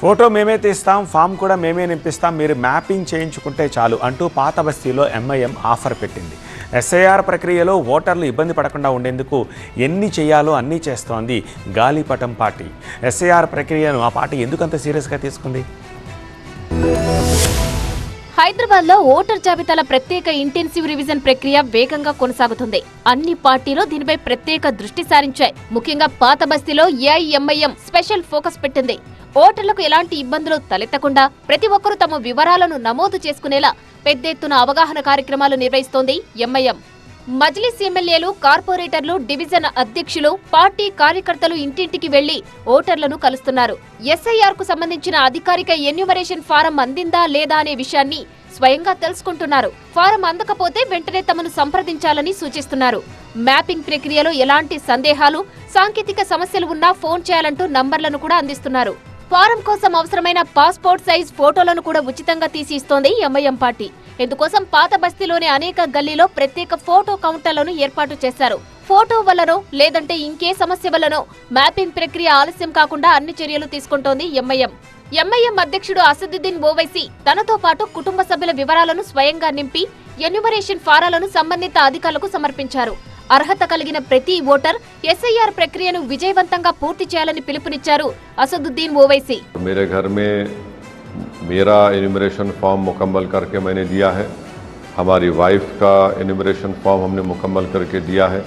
Photo మేమే తీస్తాం, form కూడా మేమే నింపిస్తాం, మీరు మ్యాపింగ్ చేయించుకుంటే చాలు అంటూ పాత బస్తీలో ఎంఐఎం ఆఫర్ పెట్టింది. ఎస్ఐఆర్ ప్రక్రియలో ఓటర్లు ఇబ్బంది పడకుండా ఉండేందుకు ఎన్ని చేయాలో అన్నీ చేస్తోంది గాలిపటం పార్టీ. ఎస్ఐఆర్ ప్రక్రియను ఆ పార్టీ ఎందుకంత సీరియస్గా తీసుకుంది? హైదరాబాద్ లో ఓటర్ జాబితాల ప్రత్యేక ఇంటెన్సివ్ రివిజన్ ప్రక్రియ వేగంగా కొనసాగుతుంది. అన్ని పార్టీలు దీనిపై ప్రత్యేక దృష్టి సారించాయి. ముఖ్యంగా పాత బస్తీలో ఏఐఎంఐఎం స్పెషల్ ఫోకస్ పెట్టింది. ఓటర్లకు ఎలాంటి ఇబ్బందులు తలెత్తకుండా ప్రతి ఒక్కరూ తమ వివరాలను నమోదు చేసుకునేలా పెద్ద ఎత్తున అవగాహన కార్యక్రమాలు నిర్వహిస్తోంది ఎంఐఎం. మజ్లిస్ ఎమ్మెల్యేలు, కార్పొరేటర్లు, డివిజన్ అధ్యక్షులు, పార్టీ కార్యకర్తలు ఇంటింటికి వెళ్లి ఓటర్లను కలుస్తున్నారు. ఎస్ఐఆర్ కు సంబంధించిన అధికారిక ఎన్యూమరేషన్ ఫారం అందిందా లేదా అనే విషయాన్ని స్వయంగా తెలుసుకుంటున్నారు. ఫారం అందకపోతే వెంటనే తమను సంప్రదించాలని సూచిస్తున్నారు. మ్యాపింగ్ ప్రక్రియలో ఎలాంటి సందేహాలు, సాంకేతిక సమస్యలు ఉన్నా ఫోన్ చేయాలంటూ నంబర్లను కూడా అందిస్తున్నారు. ఫారం కోసం అవసరమైన పాస్పోర్ట్ సైజ్ ఫోటోలను కూడా ఉచితంగా తీసి ఇస్తోంది ఎంఐఎం పార్టీ. ఇందుకోసం పాత బస్తీలోని అనేక గల్లీలో ప్రత్యేక ఫోటో కౌంటర్లను ఏర్పాటు చేశారు. ఫోటో వల్లనో లేదంటే ఇంకే సమస్య వల్లనో మ్యాపింగ్ ప్రక్రియ ఆలస్యం కాకుండా అన్ని చర్యలు తీసుకుంటోంది ఎంఐఎం. ఎంఐఎం అధ్యక్షుడు అసదుద్దీన్ ఓవైసీ తనతో పాటు కుటుంబ సభ్యుల వివరాలను స్వయంగా నింపి ఎన్యూమరేషన్ ఫారాలను సంబంధిత అధికారులకు సమర్పించారు. అర్హత కలిగిన ప్రతి ఓటర్ ఎస్ఐఆర్ ప్రక్రియను విజయవంతంగా పూర్తి చేయాలని పిలుపునిచ్చారు అసదుద్దీన్ ఓవైసీ. मेरे घर में मेरा एन्यूमरेशन फॉर्म मुकम्मल करके मैंने दिया है, हमारी वाइफ का एन्यूमरेशन फॉर्म हमने मुकम्मल करके दिया है,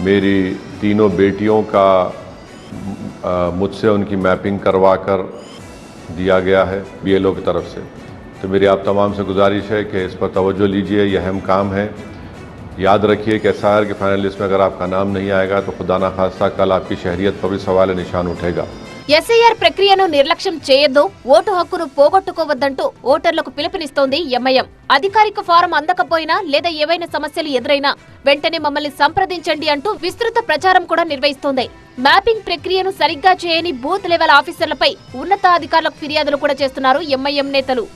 मेरी तीनों बेटियों का मुझसे उनकी मैपिंग करवा कर दिया गया है बीएलओ की तरफ से। तो मेरी आप तमाम से गुजारिश है कि इस पर तवज्जो लीजिए, यह अहम काम है। याद रखिए कि एसआईआर के फाइनल लिस्ट में अगर आपका नाम नहीं आएगा तो खुदा ना खास्ता कल आपकी शहरियत पर भी सवाल निशान उठेगा। ఎస్ఐఆర్ ప్రక్రియను నిర్లక్ష్యం చేయొద్దు, ఓటు హక్కును పోగొట్టుకోవద్దంటూ ఓటర్లకు పిలుపునిస్తోంది ఎంఐఎం. అధికారిక ఫారం అందకపోయినా లేదా ఏవైనా సమస్యలు ఎదురైనా వెంటనే మమ్మల్ని సంప్రదించండి అంటూ విస్తృత ప్రచారం కూడా నిర్వహిస్తోంది. మ్యాపింగ్ ప్రక్రియను సరిగ్గా చేయని బూత్ లెవెల్ ఆఫీసర్లపై ఉన్నతాధికారులకు ఫిర్యాదులు కూడా చేస్తున్నారు ఎంఐఎం నేతలు.